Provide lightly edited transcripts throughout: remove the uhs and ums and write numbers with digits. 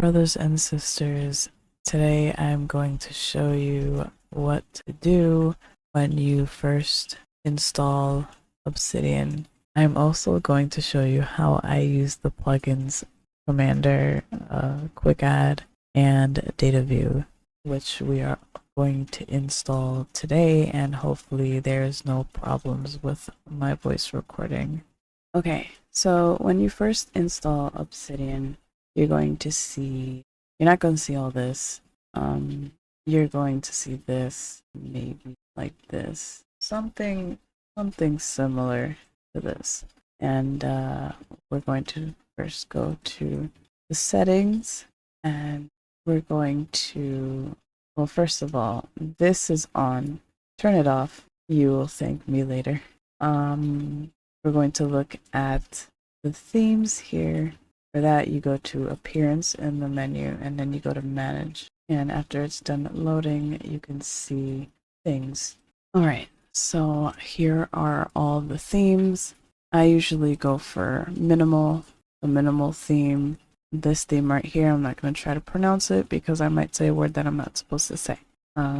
Brothers and sisters, today I'm going to show you what to do when you first install Obsidian. I'm also going to show you how I use the plugins Commander, Quick Add, and Data View, which we are going to install today, and hopefully there's no problems with my voice recording. Okay, so when you first install Obsidian, you're going to see, you're not going to see all this. You're going to see this, maybe like this, something similar to this. And we're going to first go to the settings, and we're going to, well, first of all, this is on. Turn it off. You will thank me later. We're going to look at the themes here. For that, you go to Appearance in the menu, and then you go to Manage. And after it's done loading, you can see things. Alright, so here are all the themes. I usually go for minimal, the minimal theme. This theme right here, I'm not going to try to pronounce it because I might say a word that I'm not supposed to say.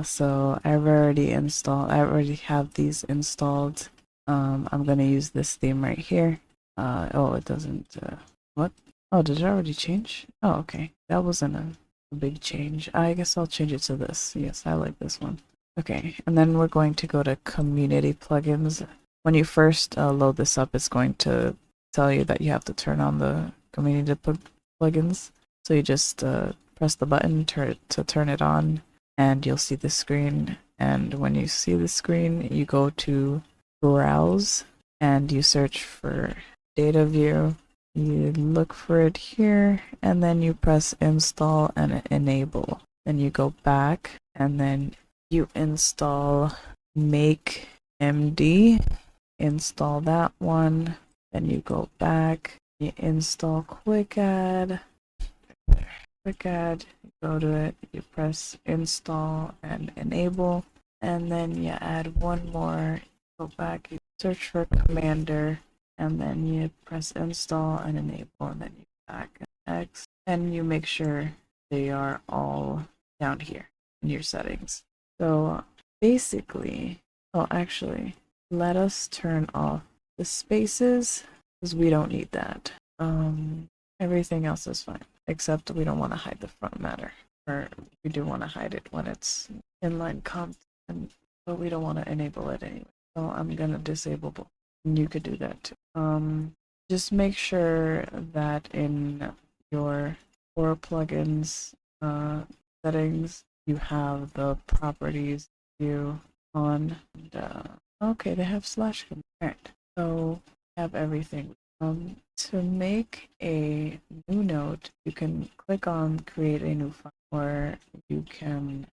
So I already have these installed. I'm going to use this theme right here. Oh, it doesn't, what? Oh, did it already change? Oh, okay. That wasn't a big change. I guess I'll change it to this. Yes, I like this one. Okay, and then we're going to go to Community Plugins. When you first load this up, it's going to tell you that you have to turn on the Community Plugins. So you just press the button to turn it on, and you'll see the screen. And when you see the screen, you go to Browse, and you search for Data View. You look for it here, and then you press Install and Enable. Then you go back, and then you install Make MD. Install that one. Then you go back. You install Quick Add. Quick Add. You go to it. You press Install and Enable, and then you add one more. Go back. You search for Commander. And then you press Install and Enable, and then you back and X, and you make sure they are all down here in your settings. So basically, oh, actually, let us turn off the spaces because we don't need that. Everything else is fine, except we don't want to hide the front matter, or we do want to hide it when it's inline content, but we don't want to enable it anyway. So I'm gonna disable both. You could do that too. Just make sure that in your Torah plugins settings you have the properties view on. And, okay, they have slash command. Alright, so have everything. To make a new note, you can click on Create a New File, or you can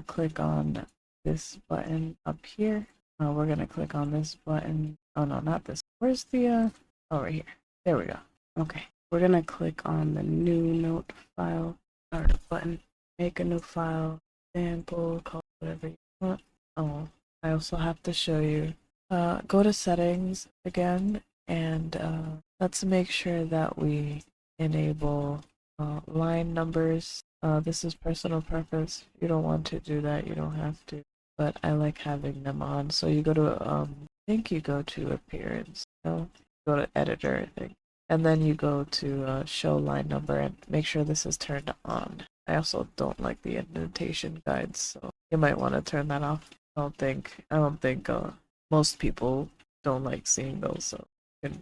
click on this button up here. We're gonna click on this button. Oh no, not this. Where's the oh, right here. There we go. Okay. We're gonna click on the new note file or button. Make a new file. Sample, call it whatever you want. Oh, I also have to show you. Go to settings again, and let's make sure that we enable line numbers. This is personal preference. If you don't want to do that, you don't have to. But I like having them on. So you go to I think you go to Appearance. No, go to Editor, I think, and then you go to Show Line Number and make sure this is turned on. I also don't like the indentation guides, so you might want to turn that off. I don't think most people don't like seeing those, so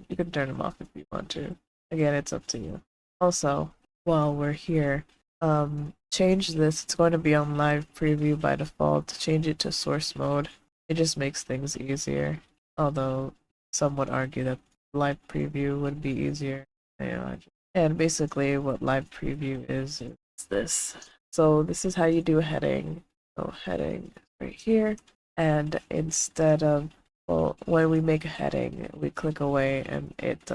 you can turn them off if you want to. Again, it's up to you. Also, while we're here, change this. It's going to be on live preview by default. Change it to source mode. It just makes things easier. Although some would argue that live preview would be easier. And basically what live preview is this. So this is how you do a heading. So heading right here. And instead of, well, when we make a heading, we click away and it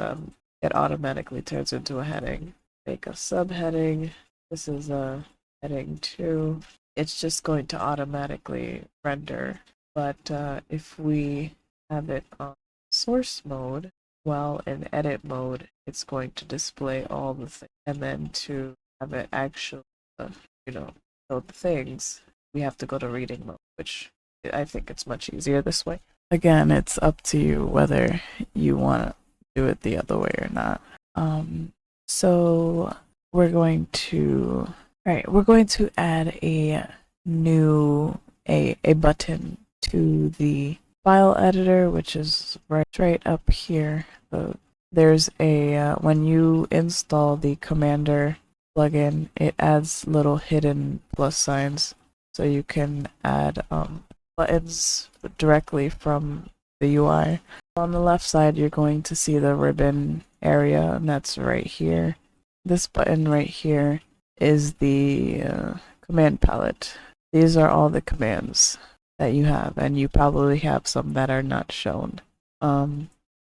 automatically turns into a heading. Make a subheading. This is a heading 2. It's just going to automatically render. But if we have it on source mode, while in edit mode, it's going to display all the things. And then to have it actually, you know, know the things, we have to go to reading mode, which I think it's much easier this way. Again, it's up to you whether you want to do it the other way or not. So we're going to, we're going to add a new, a button to the file editor, which is right up here. There's a, when you install the Commander plugin, it adds little hidden plus signs, so you can add buttons directly from the UI. On the left side, you're going to see the ribbon area, and that's right here. This button right here is the command palette. These are all the commands that you have, and you probably have some that are not shown.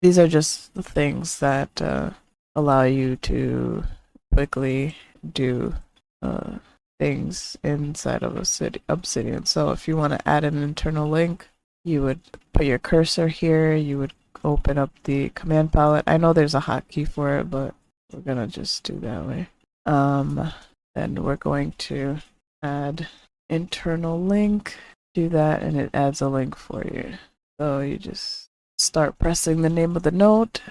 These are just the things that allow you to quickly do things inside of Obsidian. So if you want to add an internal link, you would put your cursor here, you would open up the command palette. I know there's a hotkey for it, but we're gonna just do that way. Then we're going to add internal link, do that, and it adds a link for you. So you just start pressing the name of the note,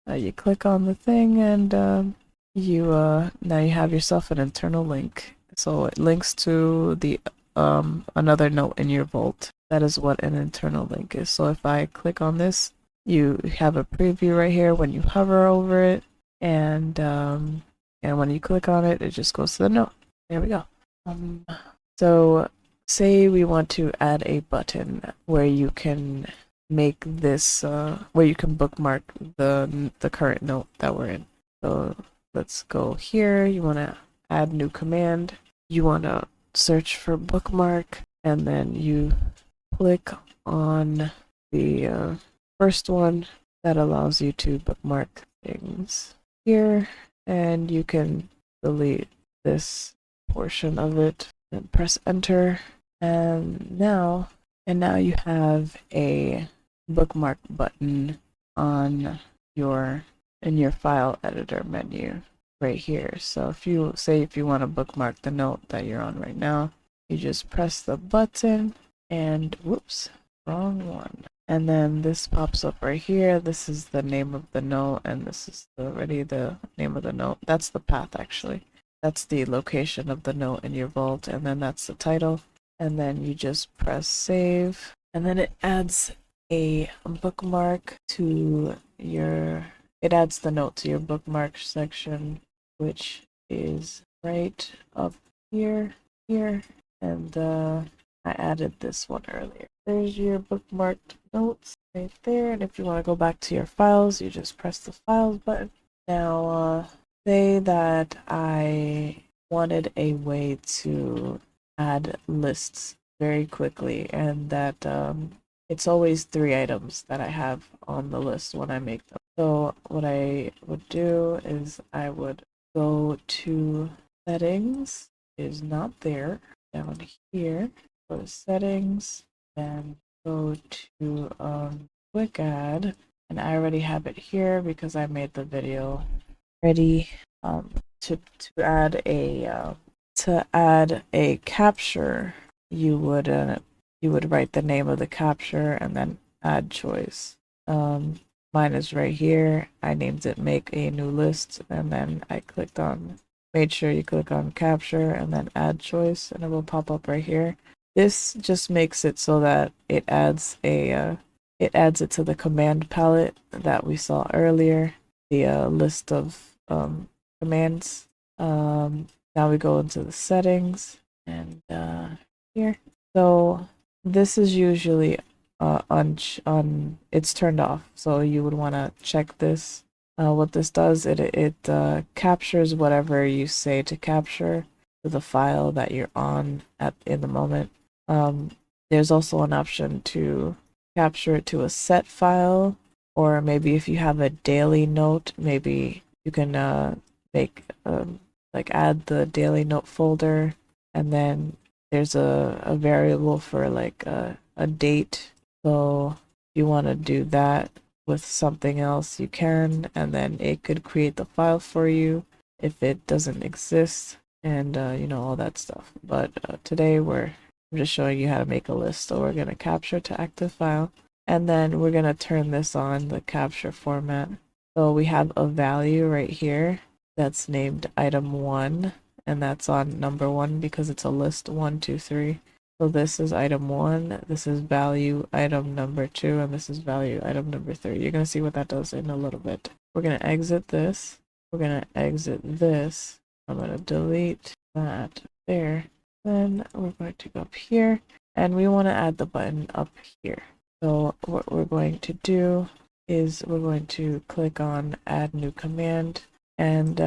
you click on the thing, and now you have yourself an internal link. So it links to the another note in your vault. That is what an internal link is. So if I click on this, you have a preview right here when you hover over it, and when you click on it, it just goes to the note. There we go. So say we want to add a button where you can make this where you can bookmark the current note that we're in. So let's go here. You want to add new command. You want to search for bookmark, and then you click on the first one that allows you to bookmark things here, and you can delete this portion of it and press enter, and now you have a bookmark button on your file editor menu right here. So if you want to bookmark the note that you're on right now, you just press the button, and whoops, wrong one. And then this pops up right here. This is the name of the note, and this is already the name of the note. That's the path, actually. That's the location of the note in your vault, and then that's the title. And then you just press save, and then it adds a bookmark to your, it adds the note to your bookmark section, which is right up here, and I added this one earlier. There's your bookmarked notes right there, and if you want to go back to your files, you just press the files button. Now, say that I wanted a way to add lists very quickly, and that it's always 3 items that I have on the list when I make them. So what I would do is I would go to settings, is not there, down here, go to settings, and go to quick add, and I already have it here because I made the video ready. To add a capture, you would write the name of the capture and then add choice. Mine is right here. I named it make a new list, and then I made sure you click on capture and then add choice, and it will pop up right here. This just makes it so that it adds it to the command palette that we saw earlier, the list of commands. Now we go into the settings, and here. So this is usually it's turned off, so you would want to check this. What this does, it captures whatever you say to capture to the file that you're on in the moment. There's also an option to capture it to a set file, or maybe if you have a daily note, maybe you can make add the daily note folder, and then there's a variable for like a date. So if you want to do that with something else, you can, and then it could create the file for you if it doesn't exist. and you know, all that stuff. But today I'm just showing you how to make a list. So we're going to capture to active file, and then we're going to turn this on the capture format. So we have a value right here that's named item 1, and that's on number 1 because it's a list 1, 2, 3. So this is item 1, this is value item number 2, and this is value item number 3. You're going to see what that does in a little bit. We're going to exit this. We're going to exit this. I'm going to delete that there. Then we're going to go up here, and we want to add the button up here. So what we're going to do is we're going to click on add new command, and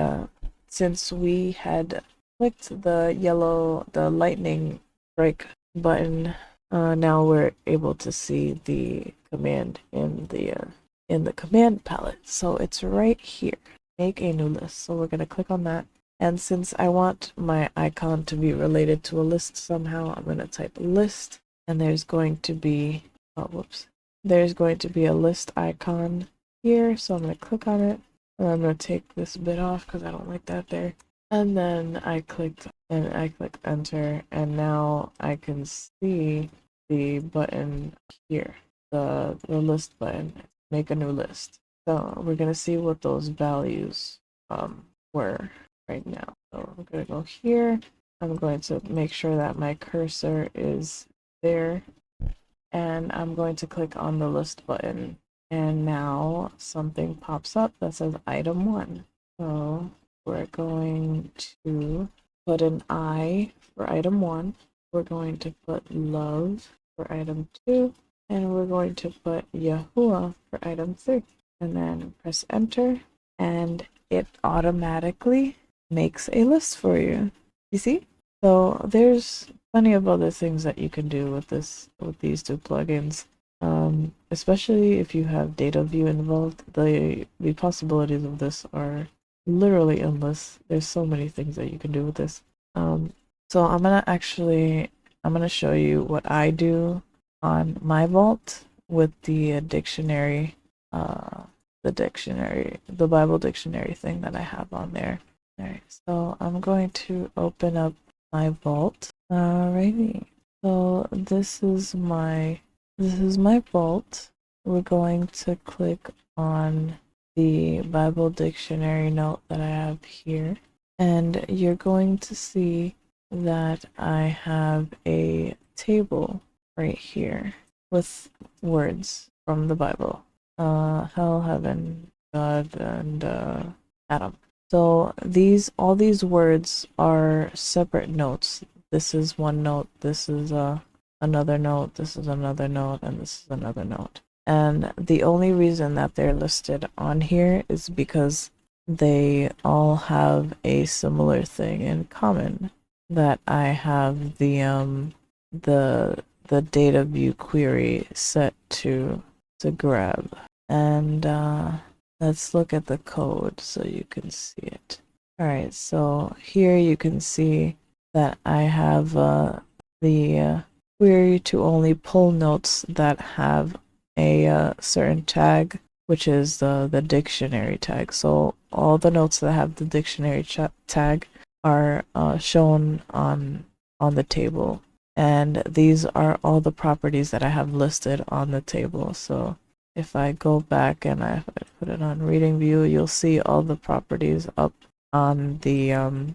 since we had clicked the lightning strike button, now we're able to see the command in the command palette. So it's right here, make a new list. So we're going to click on that, and since I want my icon to be related to a list somehow, I'm going to type list, and there's going to be there's going to be a list icon here. So I'm going to click on it, and I'm going to take this bit off because I don't like that there. And then I clicked enter, and now I can see the button here, the list button, make a new list. So we're going to see what those values were right now. So I'm going to go here. I'm going to make sure that my cursor is there, and I'm going to click on the list button, and now something pops up that says item 1. So we're going to put an I for item 1, we're going to put love for item 2, and we're going to put Yahuwah for item 3, and then press enter, and it automatically makes a list for you. You see? So there's plenty of other things that you can do with these two plugins. Especially if you have data view involved, the possibilities of this are literally endless. There's so many things that you can do with this. So I'm gonna show you what I do on my vault with the dictionary, the Bible dictionary thing that I have on there. All right, so I'm going to open up my vault. Alrighty, so this is my vault. We're going to click on the Bible dictionary note that I have here, and you're going to see that I have a table right here with words from the Bible. Hell, heaven, God, and Adam. So all these words are separate notes. This is one note, this is another note, this is another note, and this is another note. And the only reason that they're listed on here is because they all have a similar thing in common, that I have the data view query set to grab. And let's look at the code so you can see it. Alright, so here you can see that I have the query to only pull notes that have a certain tag, which is the dictionary tag. So all the notes that have the dictionary tag are shown on the table, and these are all the properties that I have listed on the table. So if I go back and I put it on reading view, you'll see all the properties up on the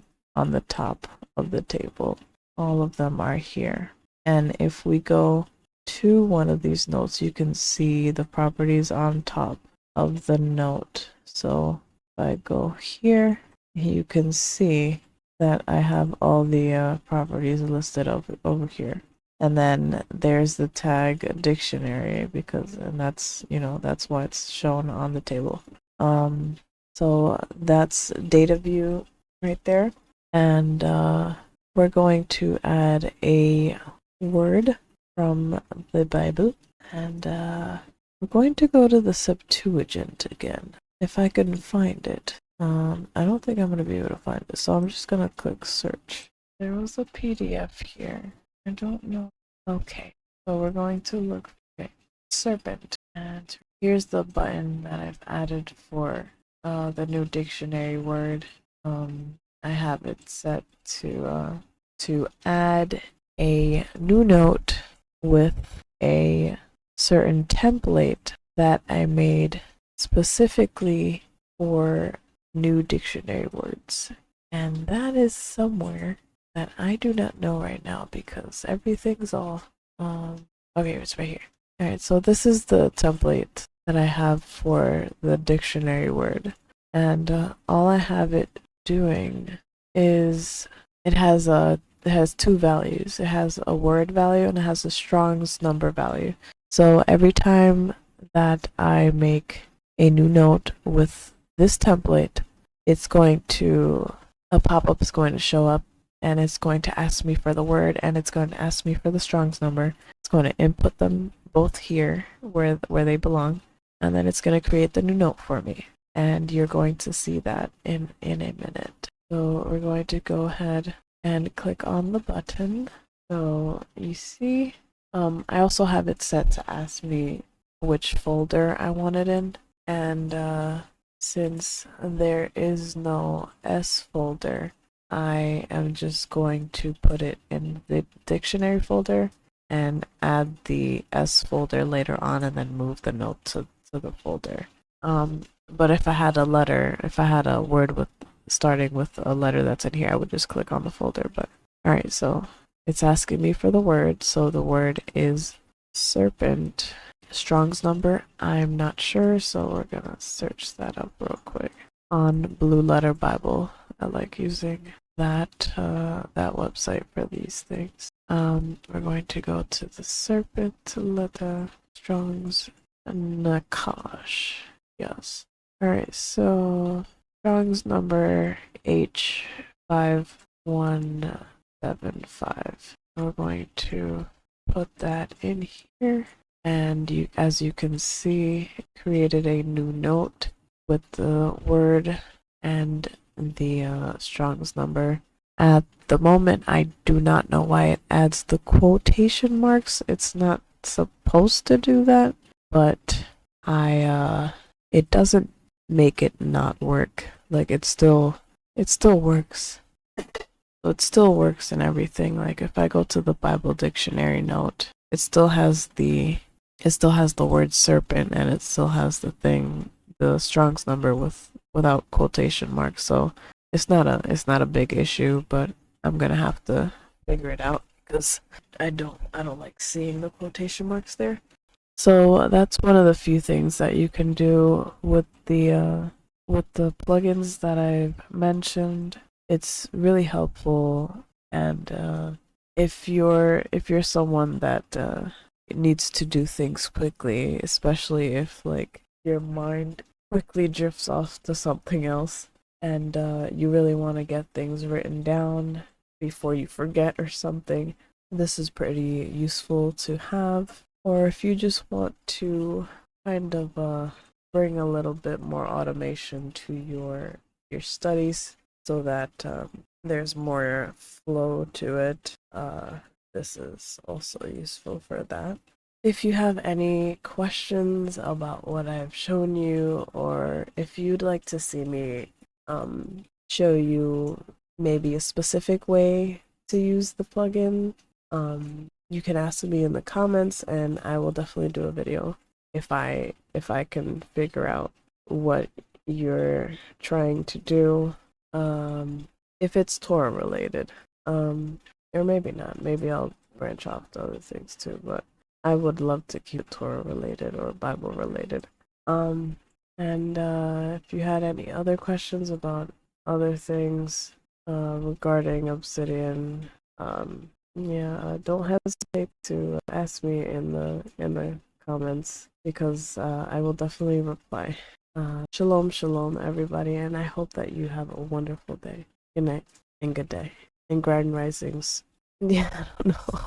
top of the table. All of them are here. And if we go to one of these notes, you can see the properties on top of the note. So if I go here, you can see that I have all the properties listed over here. And then there's the tag dictionary, and that's why it's shown on the table. So that's data view right there. And we're going to add a word from the Bible, and we're going to go to the Septuagint again, if I can find it. I don't think I'm going to be able to find it, so I'm just going to click search. There was a PDF here. I don't know. Okay, so we're going to look for serpent, and here's the button that I've added for the new dictionary word. I have it set to add a new note with a certain template that I made specifically for new dictionary words. And that is somewhere that I do not know right now because everything's all okay, it's right here. Alright, so this is the template that I have for the dictionary word. And all I have it doing is it has two values. It has a word value and it has a Strong's number value. So every time that I make a new note with this template, it's going to a pop-up is going to show up and it's going to ask me for the word and it's going to ask me for the Strong's number. It's going to input them both here where they belong, and then it's going to create the new note for me. And you're going to see that in a minute. So we're going to go ahead and click on the button. So you see, I also have it set to ask me which folder I want it in. And since there is no S folder, I am just going to put it in the dictionary folder and add the S folder later on and then move the note to the folder. But if I had a word with starting with a letter that's in here, I would just click on the folder. But alright, so it's asking me for the word. So the word is serpent. Strong's number, I'm not sure, so we're gonna search that up real quick on Blue Letter Bible. I like using that website for these things. We're going to go to the serpent letter Strong's Nakash. Yes. Alright, so Strong's number H5175. We're going to put that in here, and as you can see, it created a new note with the word and the Strong's number. At the moment, I do not know why it adds the quotation marks. It's not supposed to do that, but it doesn't make it not work. Like it still works. It still works and everything. Like if I go to the Bible dictionary note, it still has the word serpent, and it still has the Strong's number without quotation marks. So it's not a big issue, but I'm gonna have to figure it out because I don't like seeing the quotation marks there. So that's one of the few things that you can do with the plugins that I've mentioned. It's really helpful, and if you're someone that needs to do things quickly, especially if like your mind quickly drifts off to something else, and you really want to get things written down before you forget or something, this is pretty useful to have. Or if you just want to kind of bring a little bit more automation to your studies so that there's more flow to it, this is also useful for that. If you have any questions about what I've shown you, or if you'd like to see me show you maybe a specific way to use the plugin, you can ask me in the comments and I will definitely do a video if I can figure out what you're trying to do. If it's Torah related, or maybe not, maybe I'll branch off to other things too, but I would love to keep Torah related or Bible related. And if you had any other questions about other things regarding Obsidian, yeah, don't hesitate to ask me in the comments because I will definitely reply. Shalom, shalom, everybody, and I hope that you have a wonderful day. Good night and good day and grand risings. Yeah, I don't know.